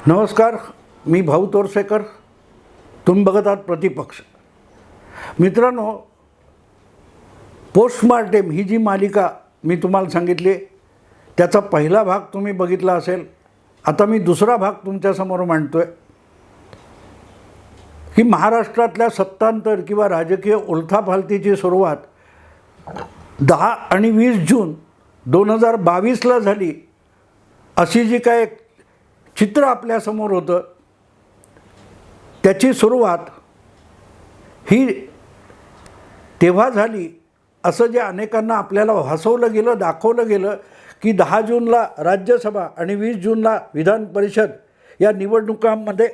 नमस्कार, मी भाऊ तोरसेकर. तुम्ही बघत आहात प्रतिपक्ष. मित्रांनो, पोस्टमार्टेम ही जी मालिका मी तुम्हाला सांगितली त्याचा पहिला भाग तुम्ही बघितला असेल. आता मी दुसरा भाग तुमच्यासमोर मांडतो आहे की महाराष्ट्रातल्या सत्तांतर किंवा राजकीय उलथापालथीची सुरुवात 10 आणि 20 जून 2022ला झाली. अशी जी काय चित्र आपल्यासमोर होतं त्याची सुरुवात ही तेव्हा झाली असं जे अनेकांना आपल्याला भासवलं गेलं, दाखवलं गेलं की 10 जूनला राज्यसभा आणि 20 जूनला विधान परिषद या निवडणुकांमध्ये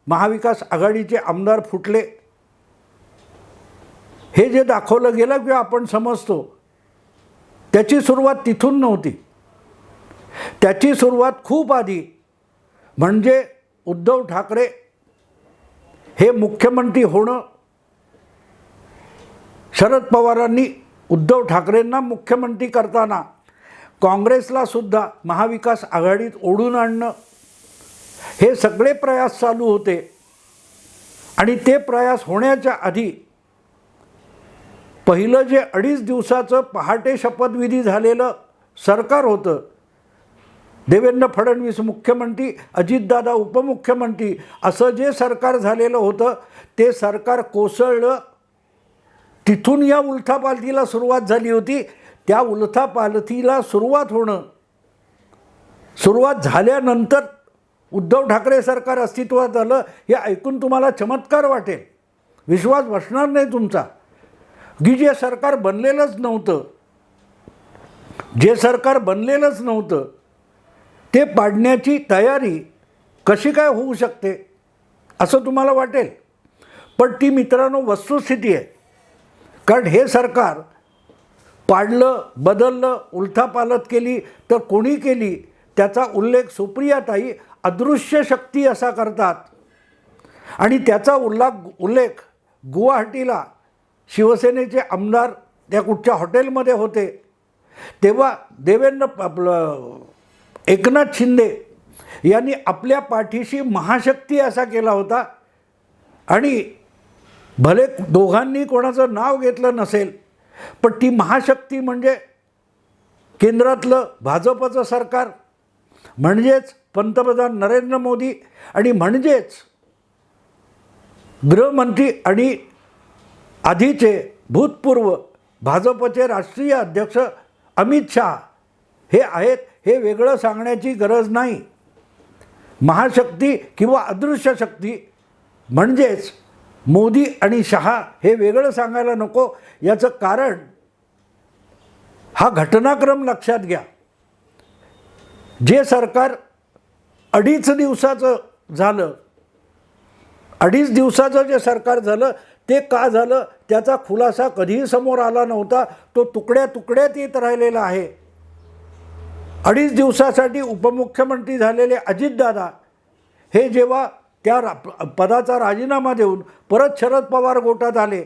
महाविकास आघाडीचे आमदार फुटले. हे जे दाखवलं गेलं किंवा आपण समजतो त्याची सुरुवात तिथून नव्हती. त्याची सुरुवात खूप आधी, म्हणजे उद्धव ठाकरे हे मुख्यमंत्री होणं, शरद पवारांनी उद्धव ठाकरेंना मुख्यमंत्री करताना काँग्रेसला सुद्धा महाविकास आघाडीत ओढून आणणं, हे सगळे प्रयास चालू होते. आणि ते प्रयास होण्याच्या आधी पहिलं जे 2.5 दिवसाचं पहाटे शपथविधी झालेलं सरकार होतं, देवेंद्र फडणवीस मुख्यमंत्री, अजितदादा उपमुख्यमंत्री, असं जे सरकार झालेलं होतं ते सरकार कोसळलं. तिथून या उलथापालथीला सुरुवात झाली होती. त्या उलथापालथीला सुरुवात झाल्यानंतर उद्धव ठाकरे सरकार अस्तित्वात आलं. हे ऐकून तुम्हाला चमत्कार वाटेल, विश्वास बसणार नाही तुमचा, की जे सरकार बनलेलंच नव्हतं ते पाडण्याची तयारी कशी काय होऊ शकते असं तुम्हाला वाटेल. पण ती मित्रांनो वस्तुस्थिती आहे. कारण हे सरकार पाडलं, बदललं, उलथापालथ केली तर कोणी केली त्याचा उल्लेख सुप्रियाताई अदृश्य शक्ती असा करतात. आणि त्याचा उल्लेख गुवाहाटीला शिवसेनेचे आमदार त्या कुठच्या हॉटेलमध्ये होते तेव्हा एकनाथ शिंदे यांनी आपल्या पाठीशी महाशक्ती असा केला होता. आणि भले दोघांनी कोणाचं नाव घेतलं नसेल, पण ती महाशक्ती म्हणजे केंद्रातलं भाजपचं सरकार, म्हणजेच पंतप्रधान नरेंद्र मोदी, आणि म्हणजेच गृहमंत्री आणि आधीचे भूतपूर्व भाजपचे राष्ट्रीय अध्यक्ष अमित शहा हे आहेत. हे वेगळं सांगण्याची गरज नाही. महाशक्ती किंवा अदृश्य शक्ती म्हणजेच मोदी आणि शहा हे वेगळं सांगायला नको. याचं कारण हा घटनाक्रम लक्षात घ्या. जे सरकार 2.5 दिवसाचं जे सरकार झालं ते का झालं त्याचा खुलासा कधीही समोर आला नव्हता. तो तुकड्या तुकड्यात येत राहिलेला आहे. 2.5 दिवसासाठी उपमुख्यमंत्री झालेले अजितदादा हे जेव्हा त्या पदाचा राजीनामा देऊन परत शरद पवार गोटात आले,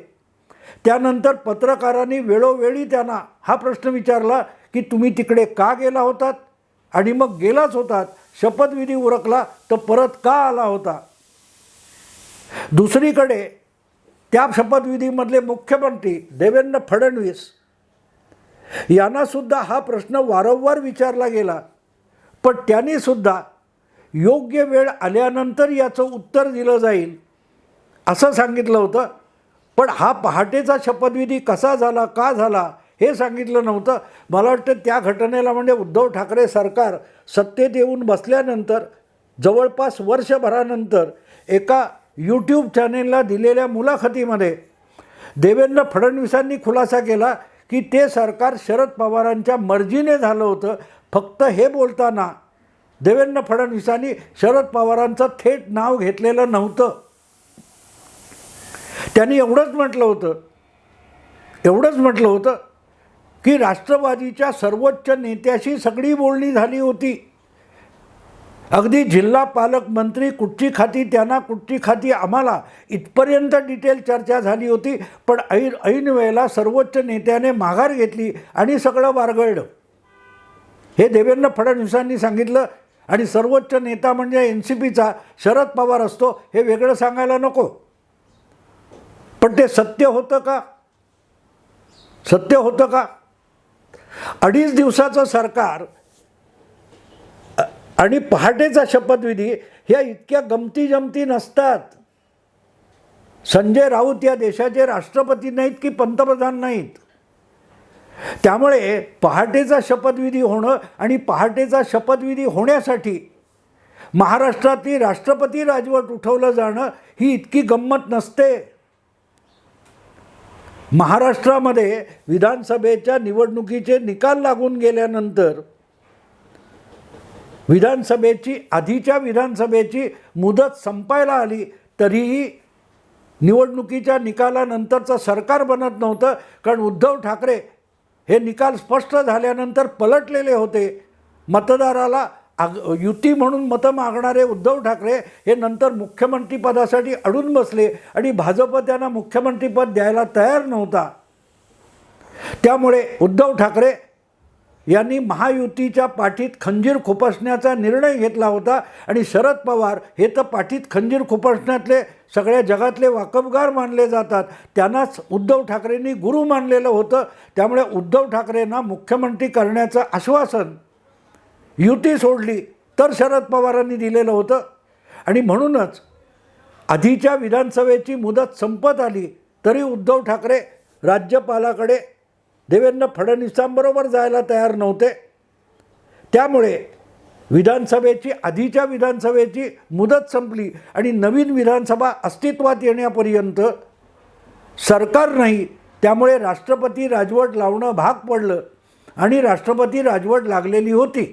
त्यानंतर पत्रकारांनी वेळोवेळी त्यांना हा प्रश्न विचारला की तुम्ही तिकडे का गेला होतात, आणि मग गेलाच होतात, शपथविधी उरकला तर परत का आला होता. दुसरीकडे त्या शपथविधीमधले मुख्यमंत्री देवेंद्र फडणवीस यांनासुद्धा हा प्रश्न वारंवार विचारला गेला, पण त्यांनीसुद्धा योग्य वेळ आल्यानंतर याचं उत्तर दिलं जाईल असं सांगितलं होतं. पण हा पहाटेचा शपथविधी कसा झाला, का झाला हे सांगितलं नव्हतं. मला वाटतं त्या घटनेला म्हणजे उद्धव ठाकरे सरकार सत्तेत येऊन बसल्यानंतर जवळपास वर्षभरानंतर एका यूट्यूब चॅनेलला दिलेल्या मुलाखतीमध्ये देवेंद्र फडणवीसांनी खुलासा केला की ते सरकार शरद पवारांच्या मर्जीने झालं होतं. फक्त हे बोलताना देवेंद्र फडणवीसांनी शरद पवारांचं थेट नाव घेतलेलं नव्हतं. त्यांनी एवढंच म्हटलं होतं की राष्ट्रवादीच्या सर्वोच्च नेत्याशी सगळी बोलणी झाली होती. अगदी जिल्हा पालकमंत्री कुठची खाती त्यांना, कुठची खाती आम्हाला, इथपर्यंत डिटेल चर्चा झाली होती. पण ऐन वेळेला सर्वोच्च नेत्याने माघार घेतली आणि सगळं वारगळलं. हे देवेंद्र फडणवीसांनी सांगितलं. आणि सर्वोच्च नेता म्हणजे NCPचा शरद पवार असतो हे वेगळं सांगायला नको. पण ते सत्य होतं का? सत्य होतं का? 2.5 दिवसाचं सरकार आणि पहाटेचा शपथविधी ह्या इतक्या गमती जमती नसतात. संजय राऊत या देशाचे राष्ट्रपती नाहीत की पंतप्रधान नाहीत. त्यामुळे पहाटेचा शपथविधी होणं आणि पहाटेचा शपथविधी होण्यासाठी महाराष्ट्रातली राष्ट्रपती राजवट उठवलं जाणं ही इतकी गंमत नसते. महाराष्ट्रामध्ये विधानसभेच्या निवडणुकीचे निकाल लागून गेल्यानंतर आधीच्या विधानसभेची मुदत संपायला आली तरीही निवडणुकीच्या निकालानंतरचं सरकार बनत नव्हतं. कारण उद्धव ठाकरे हे निकाल स्पष्ट झाल्यानंतर पलटलेले होते. मतदाराला युती म्हणून मतं मागणारे उद्धव ठाकरे हे नंतर मुख्यमंत्रीपदासाठी अडून बसले आणि भाजप त्यांना मुख्यमंत्रीपद द्यायला तयार नव्हता. त्यामुळे उद्धव ठाकरे यांनी महायुतीच्या पाठीत खंजीर खुपसण्याचा निर्णय घेतला होता आणि शरद पवार हे तर पाठीत खंजीर खुपसण्यातले सगळ्या जगातले वाकबगार मानले जातात. त्यांनाच उद्धव ठाकरेंनी गुरु मानलेलं होतं. त्यामुळे उद्धव ठाकरेंना मुख्यमंत्री करण्याचं आश्वासन युती सोडली तर शरद पवारांनी दिलेलं होतं. आणि म्हणूनच आधीच्या विधानसभेची मुदत संपत आली तरी उद्धव ठाकरे राज्यपालाकडे देवेंद्र फडणवीसांबरोबर जायला तयार नव्हते. त्यामुळे आधीच्या विधानसभेची मुदत संपली आणि नवीन विधानसभा अस्तित्वात येण्यापर्यंत सरकार नाही. त्यामुळे राष्ट्रपती राजवट लावणं भाग पडलं आणि राष्ट्रपती राजवट लागलेली होती.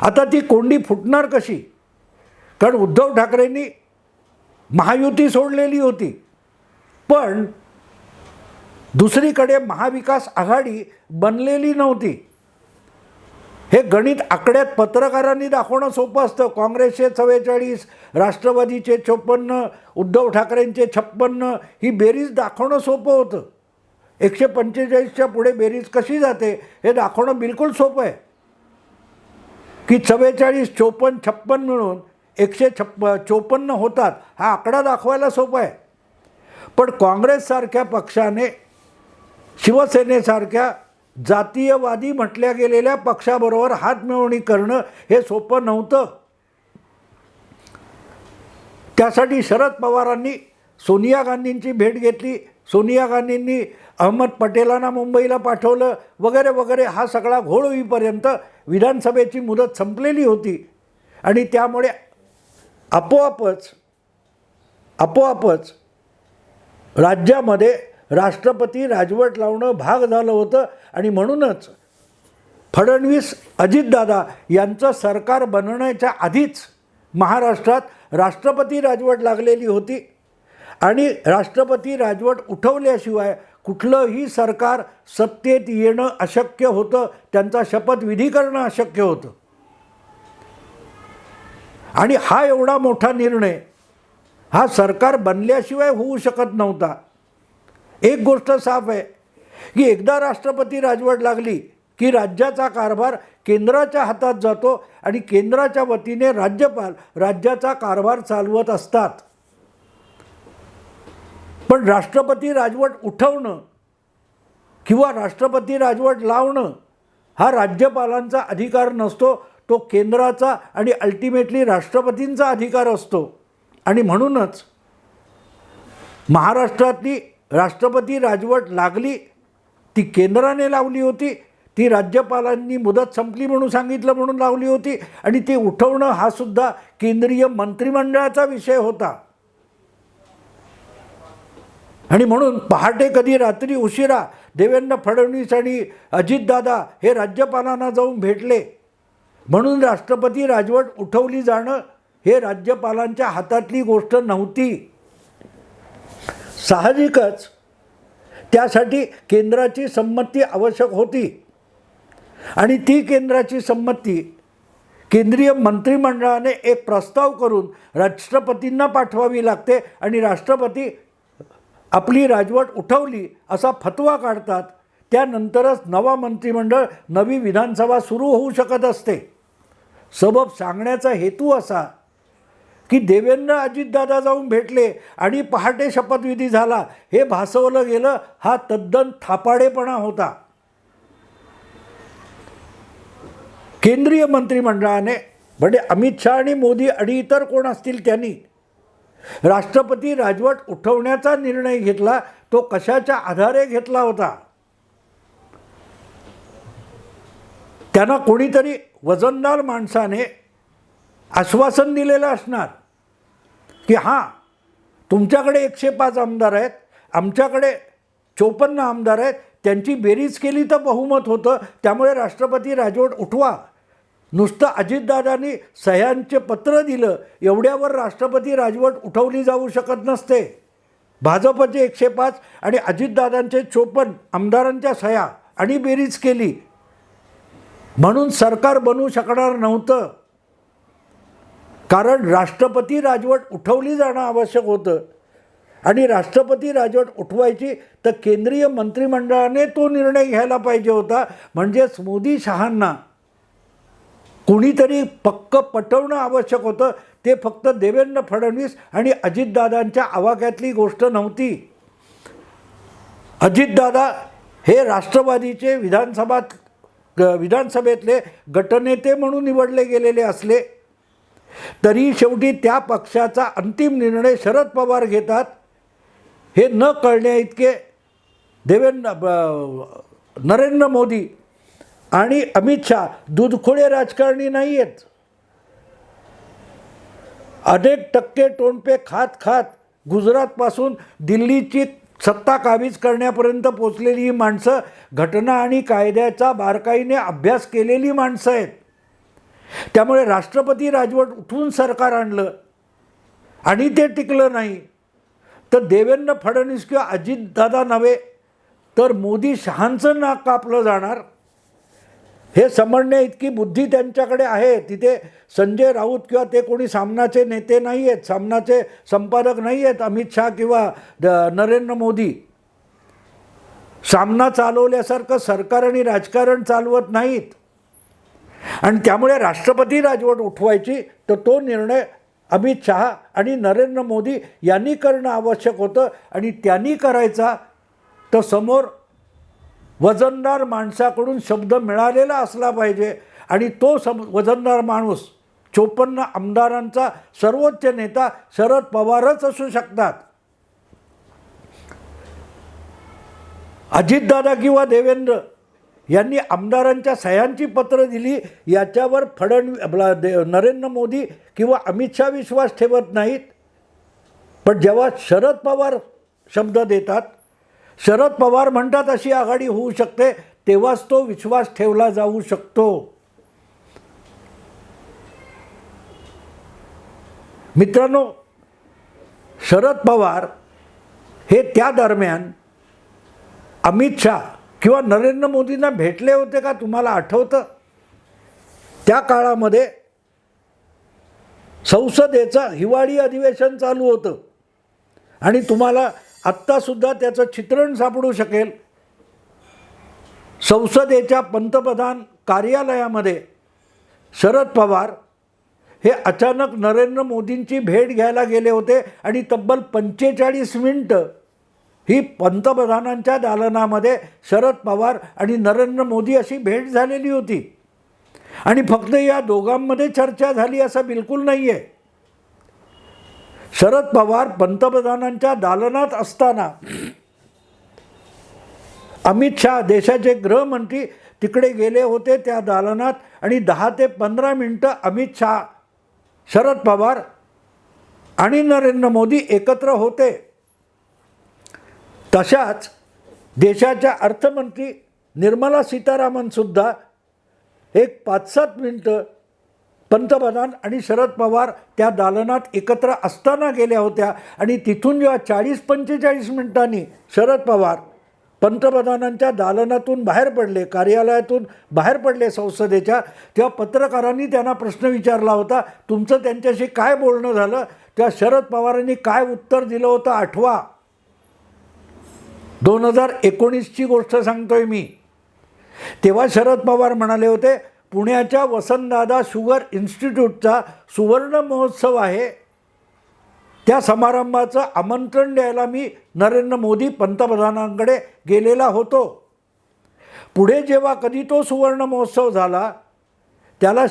आता ती कोंडी फुटणार कशी? कारण उद्धव ठाकरेंनी महायुती सोडलेली होती. पण दुसरीकडे महाविकास आघाडी बनलेली नव्हती. हे गणित आकड्यात पत्रकारांनी दाखवणं सोपं असतं. काँग्रेसचे 44, राष्ट्रवादीचे 54, उद्धव ठाकरेंचे 56 ही बेरीज दाखवणं सोपं होतं. 145च्या पुढे बेरीज कशी जाते हे दाखवणं बिलकुल सोपं आहे. की 44, 54, 56 मिळून 154 होतात हा आकडा दाखवायला सोपा आहे. पण काँग्रेससारख्या पक्षाने शिवसेनेसारख्या जातीयवादी म्हटल्या गेलेल्या पक्षाबरोबर हातमिळवणी करणं हे सोपं नव्हतं. त्यासाठी शरद पवारांनी सोनिया गांधींची भेट घेतली. सोनिया गांधींनी अहमद पटेलांना मुंबईला पाठवलं वगैरे वगैरे. हा सगळा घोळ होईपर्यंत विधानसभेची मुदत संपलेली होती आणि त्यामुळे आपोआपच राज्यामध्ये राष्ट्रपती राजवट लावणं भाग झालं होतं. आणि म्हणूनच फडणवीस अजितदादा यांचं सरकार बनण्याच्या आधीच महाराष्ट्रात राष्ट्रपती राजवट लागलेली होती आणि राष्ट्रपती राजवट उठवल्याशिवाय कुठलंही सरकार सत्तेत येणं अशक्य होतं. त्यांचा शपथविधी करणं अशक्य होतं. आणि हा एवढा मोठा निर्णय हा सरकार बनल्याशिवाय होऊ शकत नव्हता. एक गोष्ट साफ आहे की एकदा राष्ट्रपती राजवट लागली की राज्याचा कारभार केंद्राच्या हातात जातो आणि केंद्राच्या वतीने राज्यपाल राज्याचा कारभार चालवत असतात. पण राष्ट्रपती राजवट उठवणं किंवा राष्ट्रपती राजवट लावणं हा राज्यपालांचा अधिकार नसतो. तो केंद्राचा आणि अल्टिमेटली राष्ट्रपतींचा अधिकार असतो. आणि म्हणूनच महाराष्ट्रातली राष्ट्रपती राजवट लागली ती केंद्राने लावली होती. ती राज्यपालांनी मुदत संपली म्हणून सांगितलं म्हणून लावली होती आणि ती उठवणं हा सुद्धा केंद्रीय मंत्रिमंडळाचा विषय होता. आणि म्हणून पहाटे कधी रात्री उशिरा देवेंद्र फडणवीस आणि अजितदादा हे राज्यपालांना जाऊन भेटले म्हणून राष्ट्रपती राजवट उठवली जाणं हे राज्यपालांच्या हातातली गोष्ट नव्हती. साहजिकच त्यासाठी केंद्राची संमती आवश्यक होती आणि ती केंद्राची संमती केंद्रीय मंत्रिमंडळाने एक प्रस्ताव करून राष्ट्रपतींना पाठवावी लागते आणि राष्ट्रपती आपली राजवट उठवली असा फतवा काढतात. त्यानंतरच नवा मंत्रिमंडळ नवी विधानसभा सुरू होऊ शकत असते. सबब सांगण्याचा हेतू असा की देवेंद्र अजितदादा जाऊन भेटले आणि पहाटे शपथविधी झाला हे भासवलं गेलं, हा तद्दन थापाडेपणा होता. केंद्रीय मंत्रिमंडळाने म्हणजे अमित शहा आणि मोदी आणि इतर कोण असतील त्यांनी राष्ट्रपती राजवट उठवण्याचा निर्णय घेतला, तो कशाच्या आधारे घेतला होता? त्यांना कोणीतरी वजनदार माणसाने आश्वासन दिलेलं असणार की हां, तुमच्याकडे 105 आमदार आहेत, आमच्याकडे 54 आमदार आहेत, त्यांची बेरीज केली तर बहुमत होतं, त्यामुळे राष्ट्रपती राजवट उठवा. नुसतं अजितदादांनी सह्यांचे पत्र दिलं एवढ्यावर राष्ट्रपती राजवट उठवली जाऊ शकत नसते. भाजपचे 105 आणि अजितदादांचे 54 आमदारांच्या सह्या आणि बेरीज केली म्हणून सरकार बनू शकणार नव्हतं. कारण राष्ट्रपती राजवट उठवली जाणं आवश्यक होतं आणि राष्ट्रपती राजवट उठवायची तर केंद्रीय मंत्रिमंडळाने तो निर्णय घ्यायला पाहिजे होता. म्हणजेच मोदी शहांना कुणीतरी पक्क पटवणं आवश्यक होतं. ते फक्त देवेंद्र फडणवीस आणि अजितदादांच्या आवाक्यातली गोष्ट नव्हती. अजितदादा हे राष्ट्रवादीचे विधानसभेतले गटनेते म्हणून निवडले गेलेले असले तरी शेवटी त्या पक्षाचा अंतिम निर्णय शरद पवार घेतात हे न कळण्या इतके नरेंद्र मोदी आणि अमित शहा दूधखोळे राजकारणी नाही आहेत. अनेक टक्के टोणपे खात खात गुजरातपासून दिल्लीची सत्ता काबीज करण्यापर्यंत पोचलेली ही माणसं घटना आणि कायद्याचा बारकाईने अभ्यास केलेली माणसं आहेत. त्यामुळे राष्ट्रपती राजवट उठवून सरकार आणलं आणि ते टिकलं नाही तर देवेंद्र फडणवीस किंवा अजितदादा नव्हे तर मोदी शहांचं नाक कापलं जाणार हे समजण्या इतकी बुद्धी त्यांच्याकडे आहे. तिथे संजय राऊत किंवा ते कोणी सामनाचे नेते नाही आहेत, सामनाचे संपादक नाही आहेत अमित शहा किंवा नरेंद्र मोदी. सामना चालवल्यासारखं सरकार आणि राजकारण चालवत नाहीत आणि त्यामुळे राष्ट्रपती राजवट उठवायची तर तो निर्णय अमित शहा आणि नरेंद्र मोदी यांनी करणं आवश्यक होतं आणि त्यांनी करायचा तर समोर वजनदार माणसाकडून शब्द मिळालेला असला पाहिजे आणि तो वजनदार माणूस 54 आमदारांचा सर्वोच्च नेता शरद पवारच असू शकतात. अजितदादा किंवा देवेंद्र यांनी आमदारांच्या सह्यांची पत्र दिली याच्यावर नरेंद्र मोदी किंवा अमित शहा विश्वास ठेवत नाहीत. पण जेव्हा शरद पवार शब्द देतात, शरद पवार म्हणतात अशी आघाडी होऊ शकते, तेव्हाच तो विश्वास ठेवला जाऊ शकतो. मित्रांनो, शरद पवार हे त्या दरम्यान अमित शहा किंवा नरेंद्र मोदींना भेटले होते का तुम्हाला आठवतं? त्या काळामध्ये संसदेचं हिवाळी अधिवेशन चालू होतं आणि तुम्हाला आत्तासुद्धा त्याचं चित्रण सापडू शकेल. संसदेच्या पंतप्रधान कार्यालयामध्ये शरद पवार हे अचानक नरेंद्र मोदींची भेट घ्यायला गेले होते आणि तब्बल 45 मिनिटं ही पंतप्रधानांच्या दालनामध्ये शरद पवार आणि नरेंद्र मोदी अशी भेट झालेली होती. आणि फक्त या दोघांमध्ये चर्चा झाली असं बिलकुल नाही आहे. शरद पवार पंतप्रधानांच्या दालनात असताना अमित शहा देशाचे गृहमंत्री तिकडे गेले होते त्या दालनात आणि 10 ते 15 मिनिटं अमित शहा, शरद पवार आणि नरेंद्र मोदी एकत्र होते. तशाच देशाच्या अर्थमंत्री निर्मला सीतारामनसुद्धा एक 5-7 मिनिटं पंतप्रधान आणि शरद पवार त्या दालनात एकत्र असताना गेल्या होत्या आणि तिथून जेव्हा 40-45 मिनिटांनी शरद पवार पंतप्रधानांच्या दालनातून बाहेर पडले, कार्यालयातून बाहेर पडले संसदेच्या, तेव्हा पत्रकारांनी त्यांना प्रश्न विचारला होता, तुमचं त्यांच्याशी काय बोलणं झालं? तेव्हा शरद पवारांनी काय उत्तर दिलं होतं आठवा. 2019ची गोष्ट सांगतोय मी. तेव्हा शरद पवार म्हणाले होते, पुण्याच्या वसंतदादा शुगर इन्स्टिट्यूटचा सुवर्ण महोत्सव आहे. त्या समारंभाचं आमंत्रण द्यायला मी नरेंद्र मोदी पंतप्रधानांकडे गेलेला होतो. पुढे जेव्हा कधी तो सुवर्ण महोत्सव झाला त्याला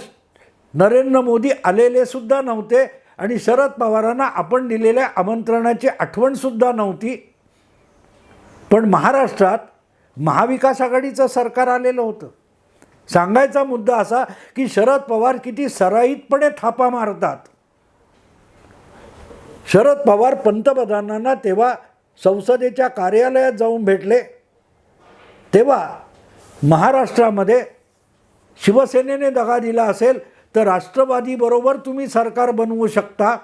नरेंद्र मोदी आलेले सुद्धा नव्हते आणि शरद पवारांना आपण दिलेल्या आमंत्रणाची आठवणसुद्धा नव्हती. पण महाराष्ट्रात महाविकास आघाडीचं सरकार आलेलं होतं. सांगायचा मुद्दा असा की शरद पवार किती सराईतपणे थापा मारतात. शरद पवार पंतप्रधानांना तेव्हा संसदेच्या कार्यालयात जाऊन भेटले. तेव्हा महाराष्ट्रामध्ये शिवसेनेने दगा दिला असेल तर राष्ट्रवादीबरोबर तुम्ही सरकार बनवू शकता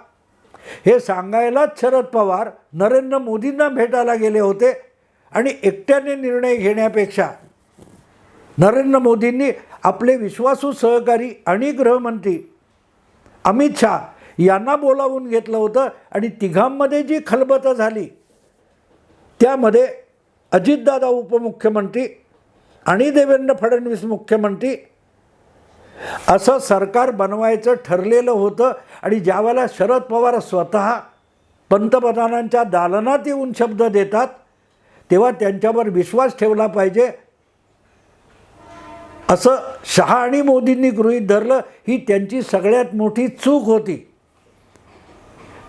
हे सांगायलाच शरद पवार नरेंद्र मोदींना भेटायला गेले होते. आणि एकट्याने निर्णय घेण्यापेक्षा नरेंद्र मोदींनी आपले विश्वासू सहकारी आणि गृहमंत्री अमित शहा यांना बोलावून घेतलं होतं. आणि तिघांमध्ये जी खलबतं झाली त्यामध्ये अजितदादा उपमुख्यमंत्री आणि देवेंद्र फडणवीस मुख्यमंत्री असं सरकार बनवायचं ठरलेलं होतं. आणि ज्यावेळेला शरद पवार स्वतः पंतप्रधानांच्या दालनात येऊन शब्द देतात तेव्हा त्यांच्यावर विश्वास ठेवला पाहिजे असं शहा आणि मोदींनी गृहीत धरलं. ही त्यांची सगळ्यात मोठी चूक होती.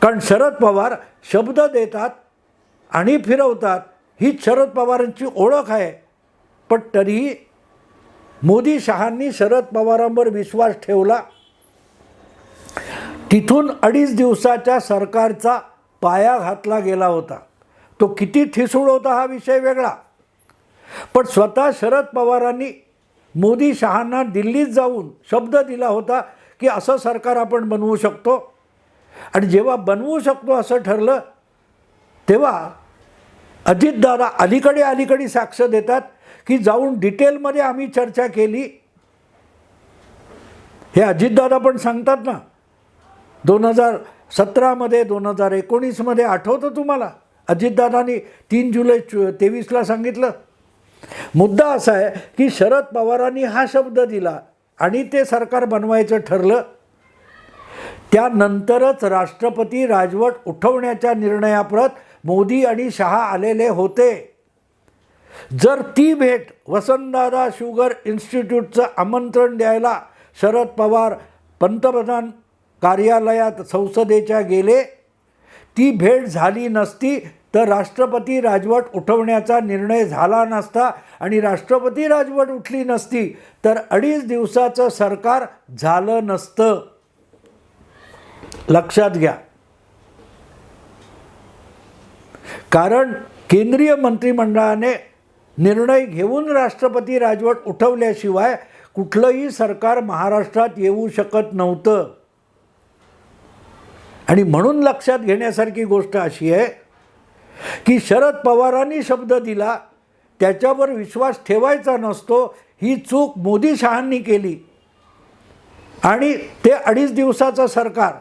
कारण शरद पवार शब्द देतात आणि फिरवतात हीच शरद पवारांची ओळख आहे. पण तरीही मोदी शहांनी शरद पवारांवर विश्वास ठेवला. तिथून 2.5 दिवसाच्या सरकारचा पाया घातला गेला होता. तो किती ठिसूळ होता हा विषय वेगळा. पण स्वतः शरद पवारांनी मोदी शहांना दिल्लीत जाऊन शब्द दिला होता की असं सरकार आपण बनवू शकतो. आणि जेव्हा बनवू शकतो असं ठरलं तेव्हा अजितदादा अलीकडे साक्ष देतात की जाऊन डिटेलमध्ये आम्ही चर्चा केली. हे अजितदादा पण सांगतात ना 2017मध्ये 2019मध्ये आठवतं तुम्हाला अजितदादांनी 3 जुलै 23ला सांगितलं. मुद्दा असा आहे की शरद पवारांनी हा शब्द दिला आणि ते सरकार बनवायचं ठरलं. त्यानंतरच राष्ट्रपती राजवट उठवण्याच्या निर्णयाप्रत मोदी आणि शहा आलेले होते. जर ती भेट वसंतदादा शुगर इन्स्टिट्यूटचं आमंत्रण द्यायला शरद पवार पंतप्रधान कार्यालयात संसदेच्या गेले, ती भेट झाली नसती तर राष्ट्रपती राजवट उठवण्याचा निर्णय झाला नसता. आणि राष्ट्रपती राजवट उठली नसती तर 2.5 दिवसाचं सरकार झालं नसतं. लक्षात घ्या. कारण केंद्रीय मंत्रिमंडळाने निर्णय घेऊन राष्ट्रपती राजवट उठवल्याशिवाय कुठलंही सरकार महाराष्ट्रात येऊ शकत नव्हतं. आणि म्हणून लक्षात घेण्यासारखी गोष्ट अशी आहे की शरद पवारांनी शब्द दिला त्याच्यावर विश्वास ठेवायचा नसतो. ही चूक मोदी शहांनी केली आणि ते 2.5 दिवसाचं सरकार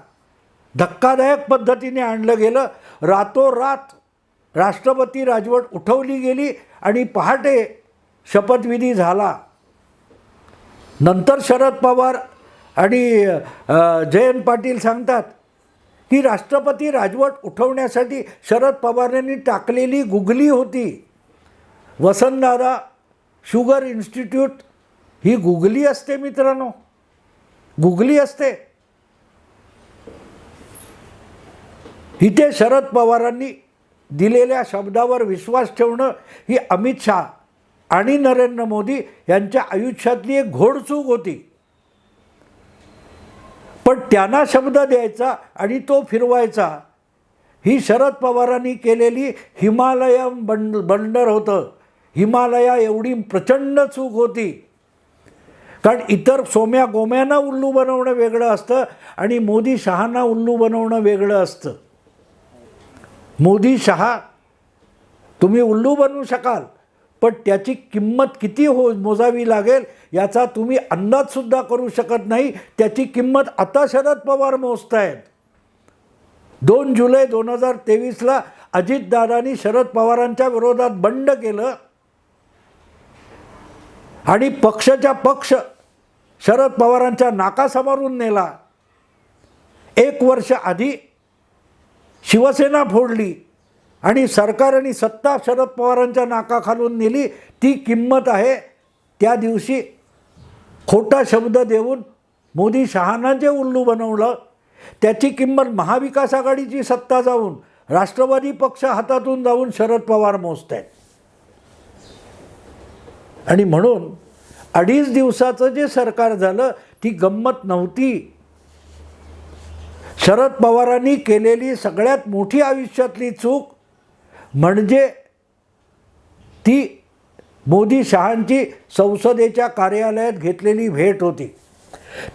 धक्कादायक पद्धतीने आणलं गेलं. रातोरात राष्ट्रपती राजवट उठवली गेली आणि पहाटे शपथविधी झाला. नंतर शरद पवार आणि जयंत पाटील सांगतात की राष्ट्रपती राजवट उठवण्यासाठी शरद पवारांनी टाकलेली गुगली होती. वसंतदादा शुगर इन्स्टिट्यूट ही गुगली असते मित्रांनो, गुगली असते. इथे शरद पवारांनी दिलेल्या शब्दावर विश्वास ठेवणं ही अमित शहा आणि नरेंद्र मोदी यांच्या आयुष्यातली एक घोडचूक होती. पण त्यांना शब्द द्यायचा आणि तो फिरवायचा ही शरद पवारांनी केलेली हिमालयन बंडर होतं. हिमालया एवढी प्रचंड चूक होती. कारण इतर सोम्या गोम्यांना उल्लू बनवणं वेगळं असतं आणि मोदी शहांना उल्लू बनवणं वेगळं असतं. मोदी शहा तुम्ही उल्लू बनवू शकाल पण त्याची किंमत किती मोजावी लागेल याचा तुम्ही अंदाजसुद्धा करू शकत नाही. त्याची किंमत आता शरद पवार मोजतायत. 2 जुलै 2023ला अजितदादांनी शरद पवारांच्या विरोधात बंड केलं आणि पक्षाच्या पक्ष शरद पवारांच्या नाकासमोरून नेला. 1 वर्ष आधी शिवसेना फोडली आणि सरकार आणि सत्ता शरद पवारांच्या नाकाखालून नेली. ती किंमत आहे. त्या दिवशी खोटा शब्द देऊन मोदी शहांना जे उल्लू बनवलं त्याची किंमत महाविकास आघाडीची सत्ता जाऊन, राष्ट्रवादी पक्ष हातातून जाऊन शरद पवार मोजत आहेत. आणि म्हणून 2.5 दिवसाचं जे सरकार झालं ती गंमत नव्हती. शरद पवारांनी केलेली सगळ्यात मोठी आयुष्यातली चूक म्हणजे ती मोदी शहांची संसदेच्या कार्यालयात घेतलेली भेट होती.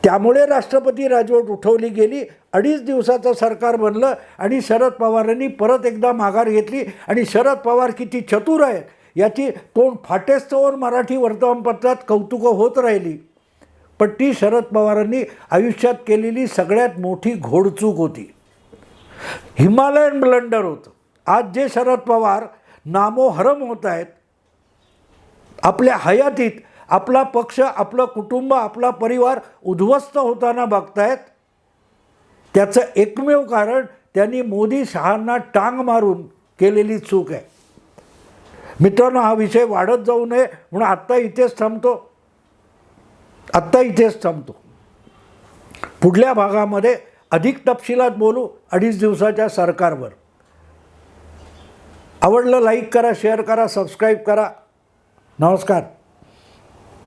त्यामुळे राष्ट्रपती राजवट उठवली गेली. 2.5 दिवसाचं सरकार बनलं आणि शरद पवारांनी परत एकदा माघार घेतली. आणि शरद पवार किती चतुर आहेत याची तोंड फाटेस्तोवर मराठी वर्तमानपत्रात कौतुकं होत राहिली. पण ती शरद पवारांनी आयुष्यात केलेली सगळ्यात मोठी घोडचूक होती. हिमालयन ब्लंडर होतं. आज जे शरद पवार नामोहरम होत आहेत, आपल्या हयातीत आपला पक्ष, आपलं कुटुंब, आपला परिवार उद्ध्वस्त होताना बघतायत, त्याचं एकमेव कारण त्यांनी मोदी शहांना टांग मारून केलेली चूक आहे. मित्रांनो, हा विषय वाढत जाऊ नये म्हणून आत्ता इथेच थांबतो. पुढल्या भागामध्ये अधिक तपशिलात बोलू 2.5 दिवसाच्या सरकारवर. आवडलं लाईक करा, शेअर करा, सबस्क्राईब करा. नमस्कार.